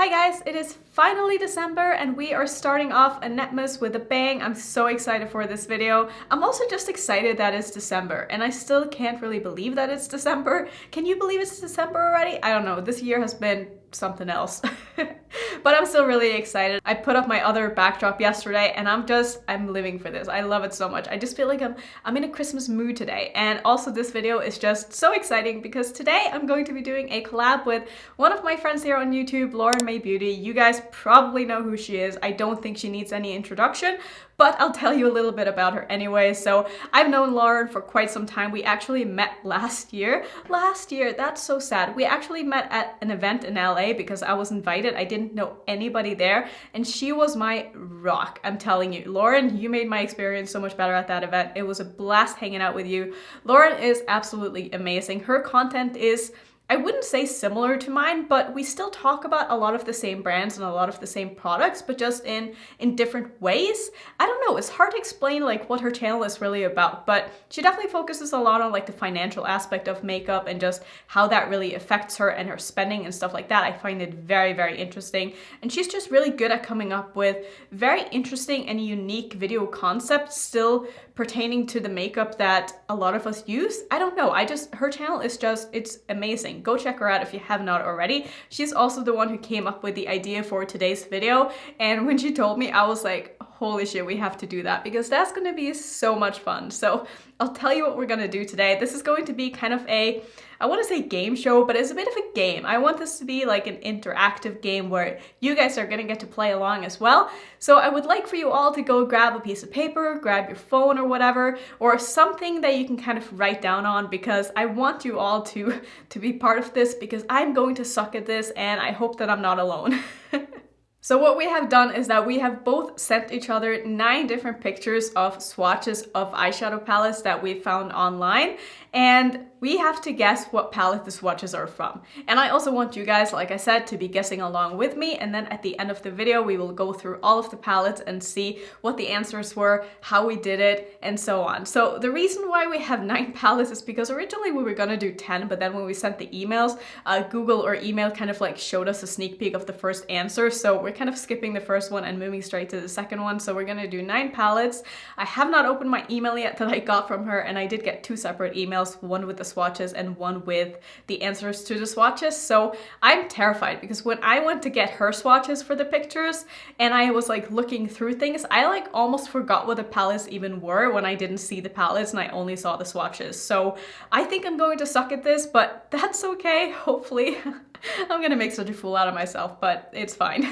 Hi guys, it is finally December and we are starting off Annettemas with a bang. I'm so excited for this video. I'm also just excited that it's December and I still can't really believe that it's December. Can you believe it's December already? I don't know, this year has been something else. But I'm still really excited. I put up my other backdrop yesterday and I'm living for this. I love it so much. I just feel like I'm in a Christmas mood today. And also this video is just so exciting because today I'm going to be doing a collab with one of my friends here on YouTube, Lauren May Beauty. You guys probably know who she is. I don't think she needs any introduction, but I'll tell you a little bit about her anyway. So I've known Lauren for quite some time. We actually met last year. That's so sad. We actually met at an event in LA because I was invited. I didn't know anybody there and she was my rock. I'm telling you, Lauren, you made my experience so much better at that event. It was a blast hanging out with you. Lauren is absolutely amazing. Her content is, I wouldn't say similar to mine, but we still talk about a lot of the same brands and a lot of the same products, but just in different ways. I don't know, it's hard to explain like what her channel is really about, but she definitely focuses a lot on like the financial aspect of makeup and just how that really affects her and her spending and stuff like that. I find it very, very interesting. And she's just really good at coming up with very interesting and unique video concepts still pertaining to the makeup that a lot of us use. I don't know, her channel is just, it's amazing. Go check her out if you have not already. She's also the one who came up with the idea for today's video. And when she told me, I was like, holy shit, we have to do that because that's gonna be so much fun. So I'll tell you what we're gonna do today. This is going to be kind of a, I want to say game show, but it's a bit of a game. I want this to be like an interactive game where you guys are gonna get to play along as well. So I would like for you all to go grab a piece of paper, grab your phone or whatever, or something that you can kind of write down on because I want you all to be part of this because I'm going to suck at this and I hope that I'm not alone. So what we have done is that we have both sent each other 9 different pictures of swatches of eyeshadow palettes that we found online, and we have to guess what palette the swatches are from. And I also want you guys, like I said, to be guessing along with me, and then at the end of the video we will go through all of the palettes and see what the answers were, how we did it, and so on. So the reason why we have 9 palettes is because originally we were gonna do 10, but then when we sent the emails, Google or email kind of like showed us a sneak peek of the first answer, so we're kind of skipping the first one and moving straight to the second one. So we're gonna do 9 palettes. I have not opened my email yet that I got from her, and I did get 2 separate emails, one with the swatches and one with the answers to the swatches. So I'm terrified because when I went to get her swatches for the pictures and I was like looking through things, I like almost forgot what the palettes even were when I didn't see the palettes and I only saw the swatches. So I think I'm going to suck at this, but that's okay, hopefully. I'm gonna make such a fool out of myself, but it's fine.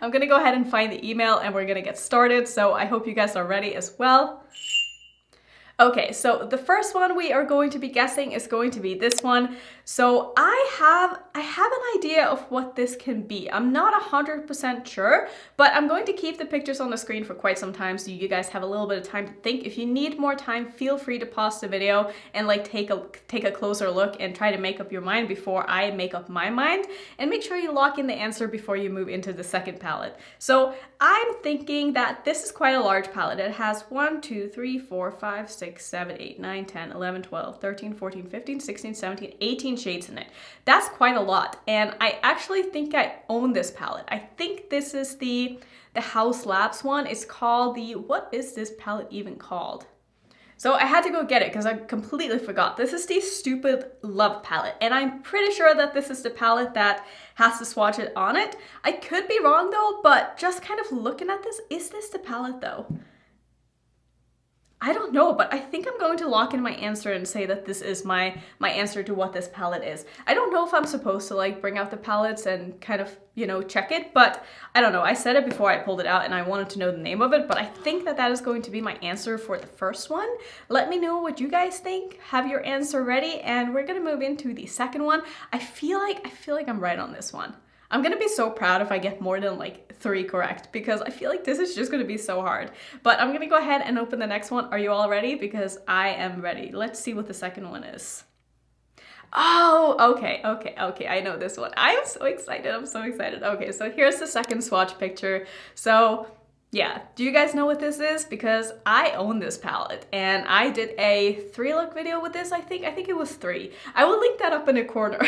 I'm gonna go ahead and find the email and we're gonna get started, so I hope you guys are ready as well. Okay, so the first one we are going to be guessing is going to be this one. So I have an idea of what this can be. I'm not 100% sure, but I'm going to keep the pictures on the screen for quite some time so you guys have a little bit of time to think. If you need more time, feel free to pause the video and like take a closer look and try to make up your mind before I make up my mind. And make sure you lock in the answer before you move into the second palette. So I'm thinking that this is quite a large palette. It has 1, 2, 3, 4, 5, 6, 7, 8, 9, 10, 11, 12, 13, 14, 15, 16, 17, 18 shades in it. That's quite a lot. And I actually think I own this palette. I think this is the House Labs one. It's called the, what is this palette even called? So I had to go get it because I completely forgot. This is the Stupid Love palette. And I'm pretty sure that this is the palette that has the swatch on it. I could be wrong though, but just kind of looking at this, is this the palette though? I don't know, but I think I'm going to lock in my answer and say that this is my answer to what this palette is. I don't know if I'm supposed to like bring out the palettes and kind of, you know, check it, but I don't know. I said it before I pulled it out and I wanted to know the name of it, but I think that that is going to be my answer for the first one. Let me know what you guys think. Have your answer ready and we're gonna move into the second one. I feel like I'm right on this one. I'm gonna be so proud if I get more than like 3 correct because I feel like this is just gonna be so hard. But I'm gonna go ahead and open the next one. Are you all ready? Because I am ready. Let's see what the second one is. Oh, okay. I know this one. I am so excited. I'm so excited. Okay, so here's the second swatch picture. So Yeah, do you guys know what this is? Because I own this palette and I did a 3-look video with this, I think it was 3. I will link that up in the corner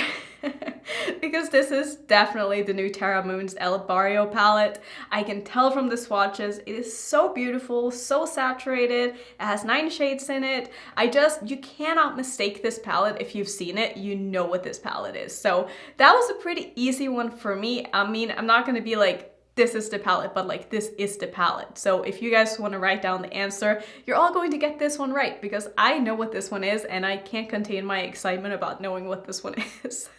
because this is definitely the new Terra Moon's El Barrio palette. I can tell from the swatches, it is so beautiful, so saturated, it has 9 shades in it. You cannot mistake this palette. If you've seen it, you know what this palette is. So that was a pretty easy one for me. I mean, I'm not gonna be like, this is the palette, but like this is the palette. So if you guys want to write down the answer, you're all going to get this one right because I know what this one is and I can't contain my excitement about knowing what this one is.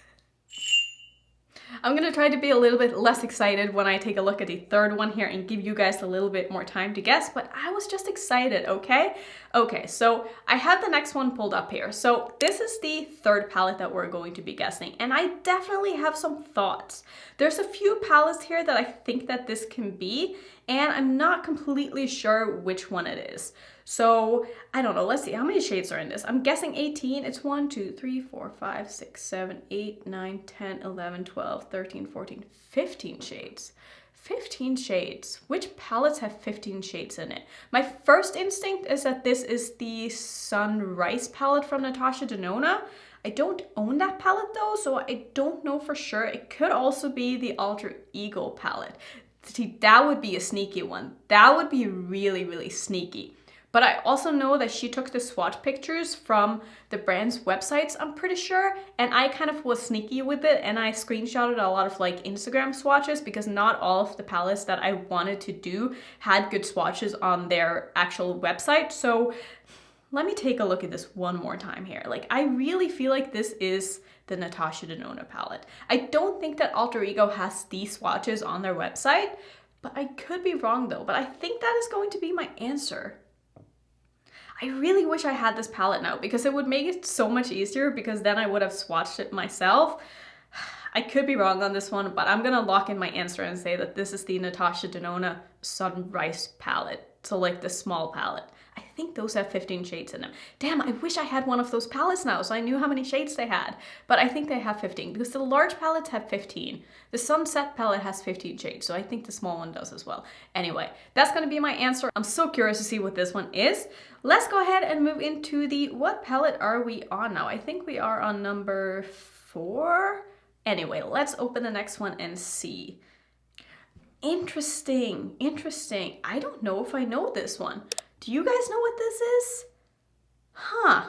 I'm gonna try to be a little bit less excited when I take a look at the third one here and give you guys a little bit more time to guess, but I was just excited, okay? Okay, so I had the next one pulled up here. So this is the third palette that we're going to be guessing, and I definitely have some thoughts. There's a few palettes here that I think that this can be, and I'm not completely sure which one it is. So I don't know, let's see, how many shades are in this? I'm guessing 18. It's 1, 2, 3, 4, 5, 6, 7, 8, 9, 10, 11, 12, 13, 14, 15 shades. 15 shades. Which palettes have 15 shades in it? My first instinct is that this is the Sunrise palette from Natasha Denona. I don't own that palette though, so I don't know for sure. It could also be the Alter Ego palette. See, that would be a sneaky one. That would be really, really sneaky. But I also know that she took the swatch pictures from the brand's websites, I'm pretty sure, and I kind of was sneaky with it and I screenshotted a lot of like Instagram swatches because not all of the palettes that I wanted to do had good swatches on their actual website. So let me take a look at this one more time here. Like, I really feel like this is the Natasha Denona palette. I don't think that Alter Ego has these swatches on their website, but I could be wrong though. But I think that is going to be my answer. I really wish I had this palette now because it would make it so much easier because then I would have swatched it myself. I could be wrong on this one, but I'm gonna lock in my answer and say that this is the Natasha Denona Sunrise palette. So like the small palette. I think those have 15 shades in them. Damn, I wish I had one of those palettes now so I knew how many shades they had. But I think they have 15 because the large palettes have 15. The Sunset palette has 15 shades, so I think the small one does as well. Anyway, that's gonna be my answer. I'm so curious to see what this one is. Let's go ahead and move into what palette are we on now? I think we are on number 4. Anyway, let's open the next one and see. Interesting, interesting. I don't know if I know this one. Do you guys know what this is? Huh.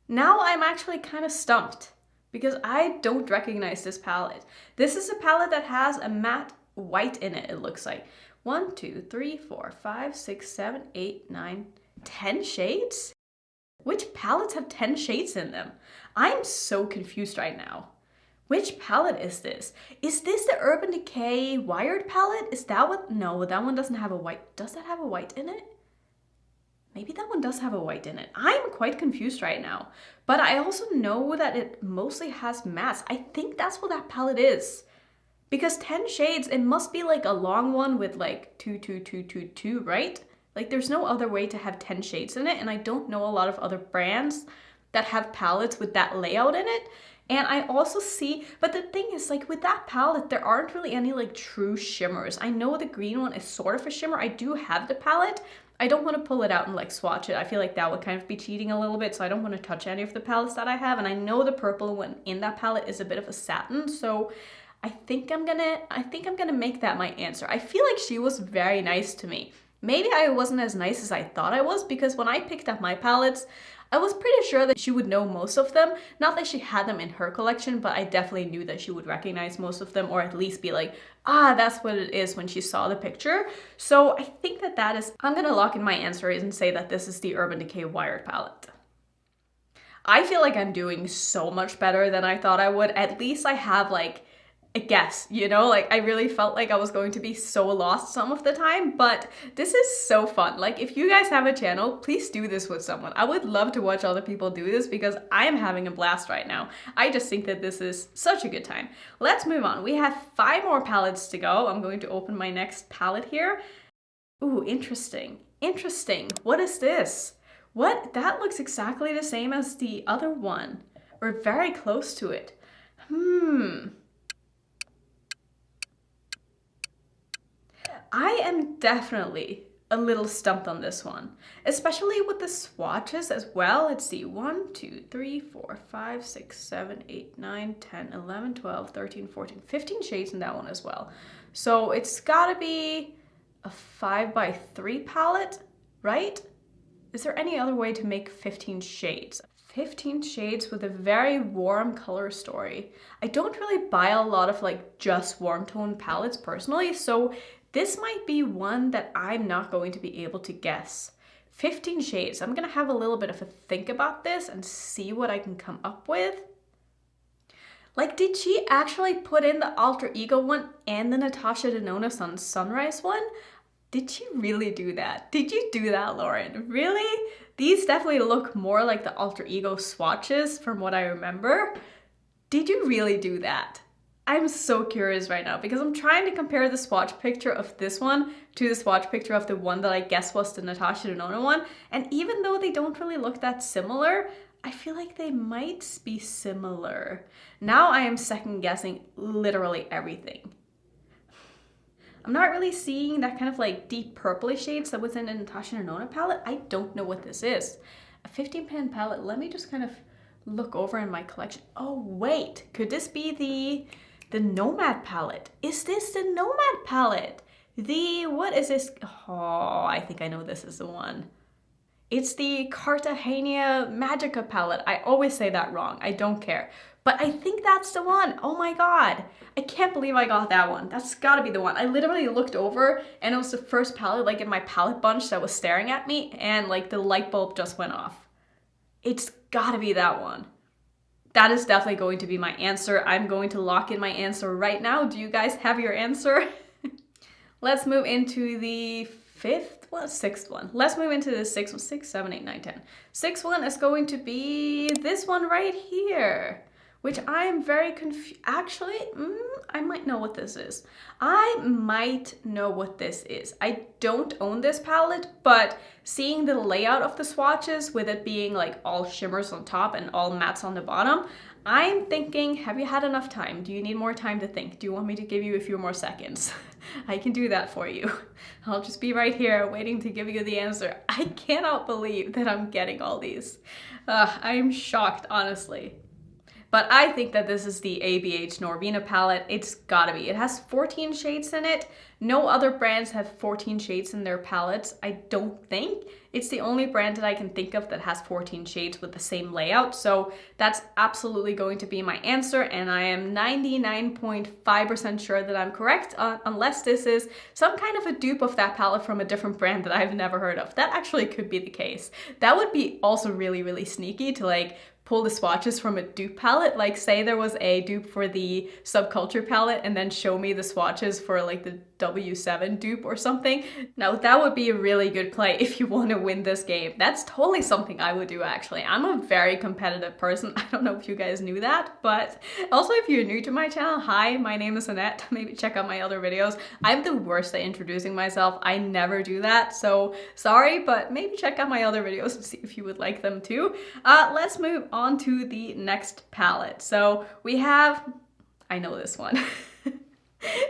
Now I'm actually kind of stumped because I don't recognize this palette. This is a palette that has a matte white in it, it looks like. 1, 2, 3, 4, 5, 6, 7, 8, 9, 10 shades? Which palettes have 10 shades in them? I'm so confused right now. Which palette is this? Is this the Urban Decay Wired palette? Is that what? No, that one doesn't have a white. Does that have a white in it? Maybe that one does have a white in it. I'm quite confused right now. But I also know that it mostly has mattes. I think that's what that palette is. Because 10 shades, it must be like a long one with like 2, 2, 2, 2, 2, right? Like there's no other way to have 10 shades in it. And I don't know a lot of other brands that have palettes with that layout in it. And I also see, but the thing is like with that palette, there aren't really any like true shimmers. I know the green one is sort of a shimmer. I do have the palette. I don't want to pull it out and like swatch it. I feel like that would kind of be cheating a little bit. So I don't want to touch any of the palettes that I have. And I know the purple one in that palette is a bit of a satin. So I think I'm gonna make that my answer. I feel like she was very nice to me. Maybe I wasn't as nice as I thought I was because when I picked up my palettes, I was pretty sure that she would know most of them. Not that she had them in her collection, but I definitely knew that she would recognize most of them or at least be like, ah, that's what it is when she saw the picture. So I think that is, I'm gonna lock in my answer and say that this is the Urban Decay Wired palette. I feel like I'm doing so much better than I thought I would. At least I have like a guess, you know, like I really felt like I was going to be so lost some of the time, but this is so fun. Like if you guys have a channel, please do this with someone. I would love to watch other people do this because I am having a blast right now. I just think that this is such a good time. Let's move on. We have 5 more palettes to go. I'm going to open my next palette here. Ooh, interesting. Interesting. What is this? What? That looks exactly the same as the other one, or very close to it. I am definitely a little stumped on this one, especially with the swatches as well. Let's see, 1, 2, 3, 4, 5, 6, 7, 8, 9, 10, 11, 12, 13, 14, 15 shades in that one as well. So it's gotta be a 5x3 palette, right? Is there any other way to make 15 shades? 15 shades with a very warm color story. I don't really buy a lot of like just warm tone palettes personally, so this might be one that I'm not going to be able to guess. 15 shades. I'm gonna have a little bit of a think about this and see what I can come up with. Like, did she actually put in the Alter Ego one and the Natasha Denona Sunrise one? Did she really do that? Did you do that, Lauren? Really? These definitely look more like the Alter Ego swatches from what I remember. Did you really do that? I'm so curious right now because I'm trying to compare the swatch picture of this one to the swatch picture of the one that I guess was the Natasha Denona one. And even though they don't really look that similar, I feel like they might be similar. Now I am second guessing literally everything. I'm not really seeing that kind of like deep purpley shades that was in the Natasha Denona palette. I don't know what this is. A 15 pan palette. Let me just kind of look over in my collection. Oh wait, could this be the Nomad palette? Is this the Nomad palette? What is this? Oh, I think I know this is the one. It's the Cartagena Magica palette. I always say that wrong. I don't care. But I think that's the one. Oh my god. I can't believe I got that one. That's gotta be the one. I literally looked over and it was the first palette like in my palette bunch that was staring at me and like the light bulb just went off. It's gotta be that one. That is definitely going to be my answer. I'm going to lock in my answer right now. Do you guys have your answer? Let's move into the sixth one. Let's move into the sixth one. 6, 7, 8, 9, 10. Sixth one is going to be this one right here, which I am very confused. Actually, I might know what this is. I don't own this palette, but seeing the layout of the swatches with it being like all shimmers on top and all mattes on the bottom, I'm thinking, have you had enough time? Do you need more time to think? Do you want me to give you a few more seconds? I can do that for you. I'll just be right here waiting to give you the answer. I cannot believe that I'm getting all these. I'm shocked, honestly. But I think that this is the ABH Norvina palette. It's gotta be. It has 14 shades in it. No other brands have 14 shades in their palettes, I don't think. It's the only brand that I can think of that has 14 shades with the same layout. So that's absolutely going to be my answer. And I am 99.5% sure that I'm correct, unless this is some kind of a dupe of that palette from a different brand that I've never heard of. That actually could be the case. That would be also really, really sneaky to like pull the swatches from a dupe palette. Like say there was a dupe for the Subculture palette and then show me the swatches for like the W7 dupe or something. Now that would be a really good play if you want to win this game. That's totally something I would do actually. I'm a very competitive person. I don't know if you guys knew that, but also if you're new to my channel, hi, my name is Annette. Maybe check out my other videos. I'm the worst at introducing myself. I never do that, so sorry, but maybe check out my other videos and see if you would like them too. Let's move on to the next palette. So we have, I know this one.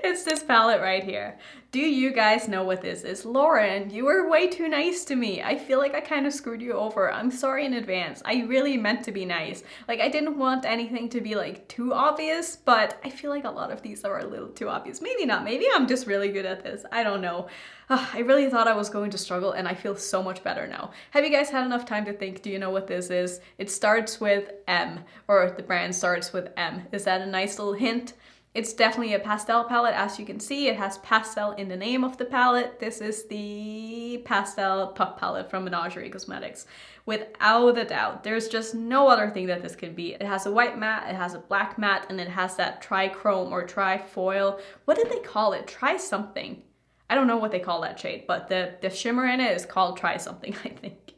It's this palette right here. Do you guys know what this is? Lauren, you were way too nice to me. I feel like I kind of screwed you over. I'm sorry in advance. I really meant to be nice. Like I didn't want anything to be like too obvious, but I feel like a lot of these are a little too obvious. Maybe not. Maybe I'm just really good at this. I don't know. I really thought I was going to struggle and I feel so much better now. Have you guys had enough time to think? Do you know what this is? It starts with M, or the brand starts with M. Is that a nice little hint? It's definitely a pastel palette. As you can see, it has pastel in the name of the palette. This is the Pastel Pop Palette from Menagerie Cosmetics. Without a doubt, there's just no other thing that this can be. It has a white matte, it has a black matte, and it has that tri-chrome or tri-foil. What did they call it? Tri-something. I don't know what they call that shade, but the shimmer in it is called tri-something, I think.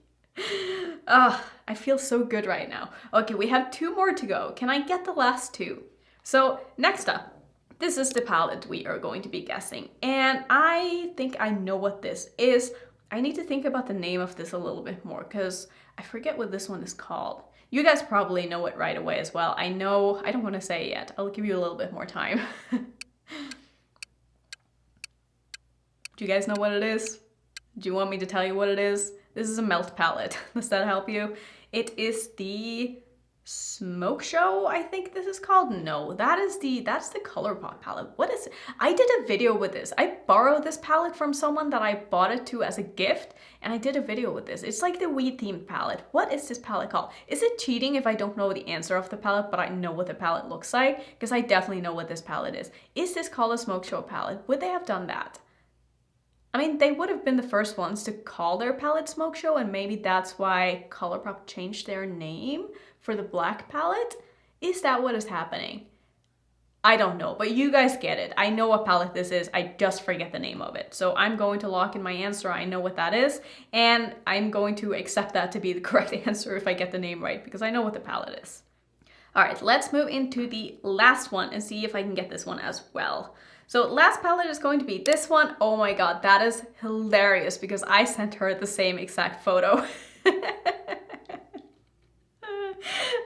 I feel so good right now. Okay, we have 2 more to go. Can I get the last 2? So next up, this is the palette we are going to be guessing. And I think I know what this is. I need to think about the name of this a little bit more because I forget what this one is called. You guys probably know it right away as well. I know, I don't want to say it yet. I'll give you a little bit more time. Do you guys know what it is? Do you want me to tell you what it is? This is a melt palette. Does that help you? It is the Smoke Show, I think this is called. No, that's the ColourPop palette. What is it? I did a video with this. I borrowed this palette from someone that I bought it to as a gift, and I did a video with this. It's like the weed themed palette. What is this palette called? Is it cheating if I don't know the answer of the palette, but I know what the palette looks like? Because I definitely know what this palette is. Is this called a Smoke Show palette? Would they have done that? I mean, they would have been the first ones to call their palette Smoke Show, and maybe that's why ColourPop changed their name for the black palette. Is that what is happening? I don't know, but you guys get it. I know what palette this is, I just forget the name of it. So I'm going to lock in my answer, I know what that is, and I'm going to accept that to be the correct answer if I get the name right, because I know what the palette is. All right, let's move into the last one and see if I can get this one as well. So last palette is going to be this one. Oh my god, that is hilarious because I sent her the same exact photo.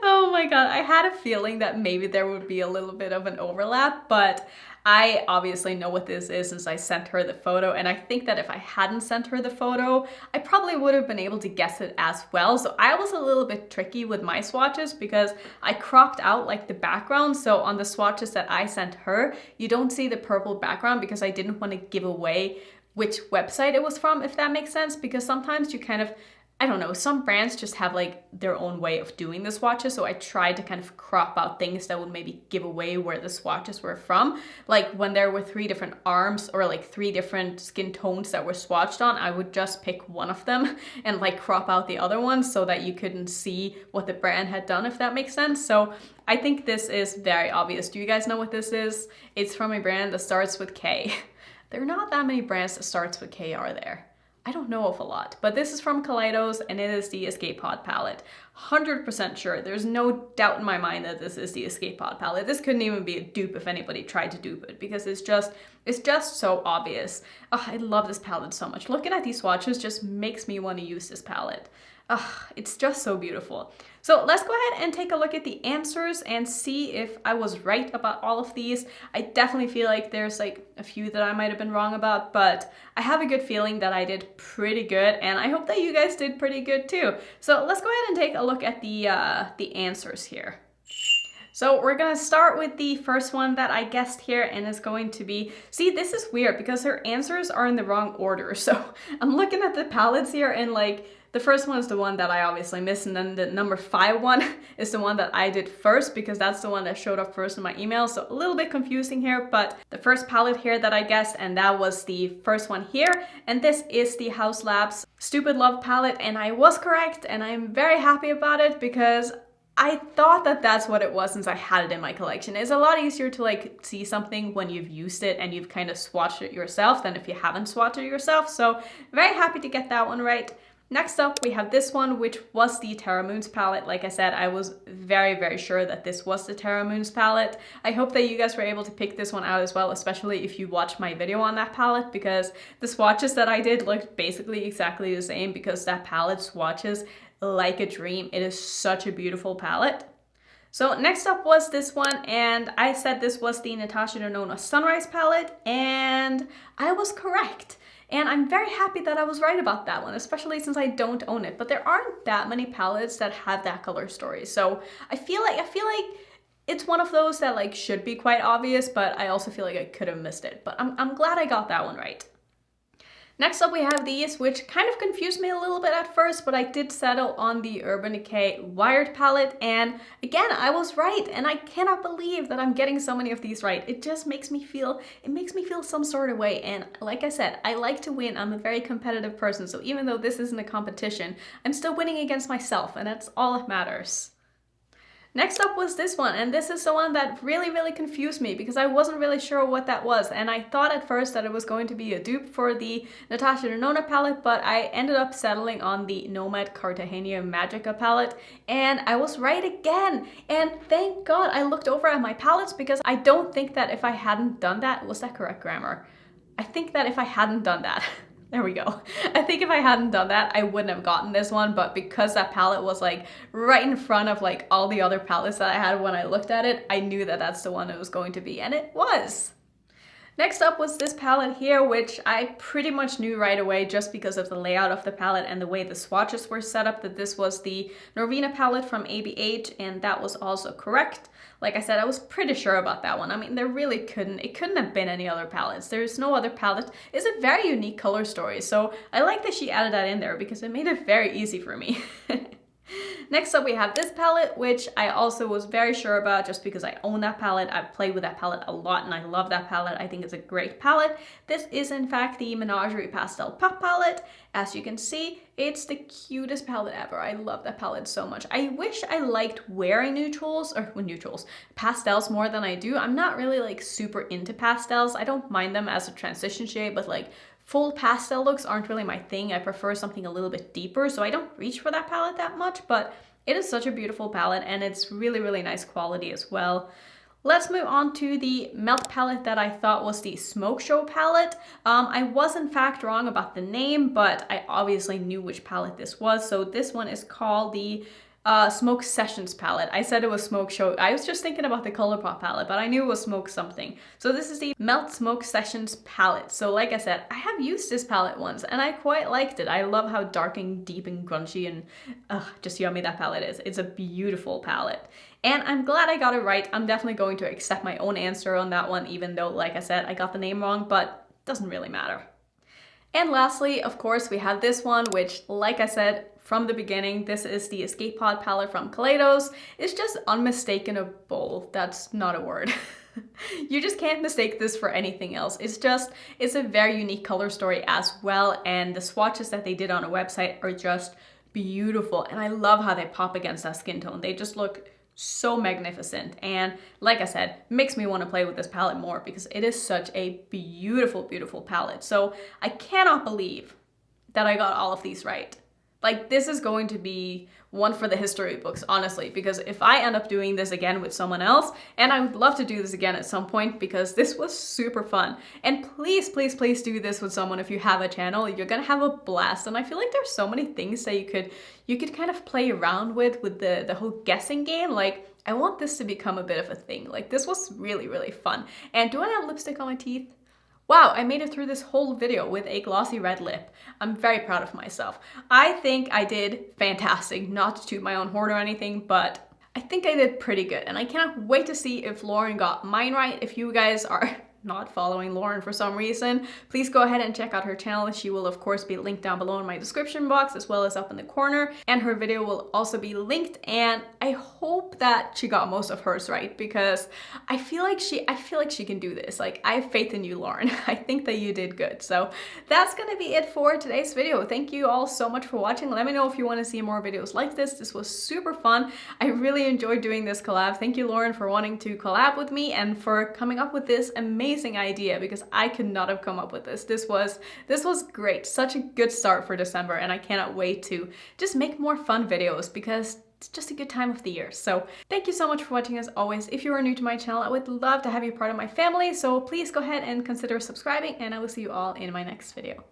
Oh my god, I had a feeling that maybe there would be a little bit of an overlap, but I obviously know what this is since I sent her the photo, and I think that if I hadn't sent her the photo, I probably would have been able to guess it as well. So I was a little bit tricky with my swatches because I cropped out like the background. So on the swatches that I sent her, you don't see the purple background because I didn't want to give away which website it was from, if that makes sense, because sometimes you kind of, I don't know, some brands just have like their own way of doing the swatches, so I tried to kind of crop out things that would maybe give away where the swatches were from. Like when there were 3 different arms or like 3 different skin tones that were swatched on, I would just pick one of them and like crop out the other ones so that you couldn't see what the brand had done, if that makes sense. So I think this is very obvious. Do you guys know what this is? It's from a brand that starts with K. There are not that many brands that starts with K, are there? I don't know of a lot, but this is from Kaleidos and it is the Escape Pod palette. 100% sure. There's no doubt in my mind that this is the Escape Pod palette. This couldn't even be a dupe if anybody tried to dupe it because it's just so obvious. Oh, I love this palette so much. Looking at these swatches just makes me want to use this palette. It's just so beautiful. So let's go ahead and take a look at the answers and see if I was right about all of these. I definitely feel like there's like a few that I might have been wrong about, but I have a good feeling that I did pretty good, and I hope that you guys did pretty good too. So let's go ahead and take a look at the answers here. So we're gonna start with the first one that I guessed here, and it's going to be, see, this is weird because her answers are in the wrong order. So I'm looking at the palettes here and like, the first one is the one that I obviously missed, and then the number 5 one is the one that I did first because that's the one that showed up first in my email. So a little bit confusing here, but the first palette here that I guessed, and that was the first one here. And this is the Haus Labs Stupid Love palette, and I was correct, and I'm very happy about it because I thought that that's what it was since I had it in my collection. It's a lot easier to like see something when you've used it and you've kind of swatched it yourself than if you haven't swatched it yourself. So very happy to get that one right. Next up, we have this one, which was the Terra Moons palette. Like I said, I was very, very sure that this was the Terra Moons palette. I hope that you guys were able to pick this one out as well, especially if you watched my video on that palette, because the swatches that I did looked basically exactly the same because that palette swatches like a dream. It is such a beautiful palette. So next up was this one, and I said this was the Natasha Denona Sunrise palette, and I was correct. And I'm very happy that I was right about that one, especially since I don't own it. But there aren't that many palettes that have that color story. So I feel like it's one of those that like should be quite obvious, but I also feel like I could have missed it. But I'm glad I got that one right. Next up we have these, which kind of confused me a little bit at first, but I did settle on the Urban Decay Wired palette, and again, I was right, and I cannot believe that I'm getting so many of these right. It just makes me feel some sort of way, and like I said, I like to win. I'm a very competitive person, so even though this isn't a competition, I'm still winning against myself, and that's all that matters. Next up was this one, and this is the one that really confused me because I wasn't really sure what that was, and I thought at first that it was going to be a dupe for the Natasha Denona palette, but I ended up settling on the Nomad Cartagena Magica palette, and I was right again, and thank God I looked over at my palettes because I don't think that if I hadn't done that, was that correct grammar? I think that if I hadn't done that, there we go. I think if I hadn't done that, I wouldn't have gotten this one, but because that palette was like right in front of like all the other palettes that I had when I looked at it, I knew that that's the one it was going to be, and it was. Next up was this palette here, which I pretty much knew right away just because of the layout of the palette and the way the swatches were set up that this was the Norvina palette from ABH, and that was also correct. Like I said, I was pretty sure about that one. I mean, it couldn't have been any other palettes. There's no other palette. It's a very unique color story, so I like that she added that in there because it made it very easy for me. Next up we have this palette, which I also was very sure about just because I own that palette. I've played with that palette a lot and I love that palette. I think it's a great palette. This is in fact the Menagerie Pastel Pop Palette. As you can see, it's the cutest palette ever. I love that palette so much. I wish I liked wearing pastels more than I do. I'm not really like super into pastels. I don't mind them as a transition shade, but like full pastel looks aren't really my thing. I prefer something a little bit deeper, so I don't reach for that palette that much, but it is such a beautiful palette and it's really, really nice quality as well. Let's move on to the Melt palette that I thought was the Smoke Show palette. I was in fact wrong about the name, but I obviously knew which palette this was. So this one is called the Smoke Sessions palette. I said it was Smoke Show. I was just thinking about the ColourPop palette, but I knew it was Smoke something. So this is the Melt Smoke Sessions palette. So like I said, I have used this palette once and I quite liked it. I love how dark and deep and grungy and just yummy that palette is. It's a beautiful palette. And I'm glad I got it right. I'm definitely going to accept my own answer on that one, even though, like I said, I got the name wrong, but it doesn't really matter. And lastly, of course, we have this one, which, like I said from the beginning, this is the Escape Pod palette from Kaleidos. It's just unmistakable. That's not a word. You just can't mistake this for anything else. It's a very unique color story as well, and the swatches that they did on a website are just beautiful, and I love how they pop against that skin tone. They just look so magnificent, and like I said, makes me want to play with this palette more because it is such a beautiful, beautiful palette. So I cannot believe that I got all of these right. Like, this is going to be one for the history books, honestly, because if I end up doing this again with someone else, and I would love to do this again at some point because this was super fun. And please, please, please do this with someone if you have a channel. You're gonna have a blast. And I feel like there's so many things that you could kind of play around with the whole guessing game. Like, I want this to become a bit of a thing. Like, this was really, really fun. And do I have lipstick on my teeth? Wow, I made it through this whole video with a glossy red lip. I'm very proud of myself. I think I did fantastic, not to toot my own horn or anything, but I think I did pretty good. And I cannot wait to see if Lauren got mine right. If you guys are not following Lauren for some reason, please go ahead and check out her channel. She will of course be linked down below in my description box as well as up in the corner, and her video will also be linked, and I hope that she got most of hers right because I feel like she can do this. Like, I have faith in you, Lauren. I think that you did good. So that's gonna be it for today's video. Thank you all so much for watching. Let me know if you want to see more videos like this. This was super fun. I really enjoyed doing this collab. Thank you, Lauren, for wanting to collab with me and for coming up with this amazing idea because I could not have come up with this. This was great. Such a good start for December, and I cannot wait to just make more fun videos because it's just a good time of the year. So thank you so much for watching as always. If you are new to my channel, I would love to have you part of my family, so please go ahead and consider subscribing, and I will see you all in my next video.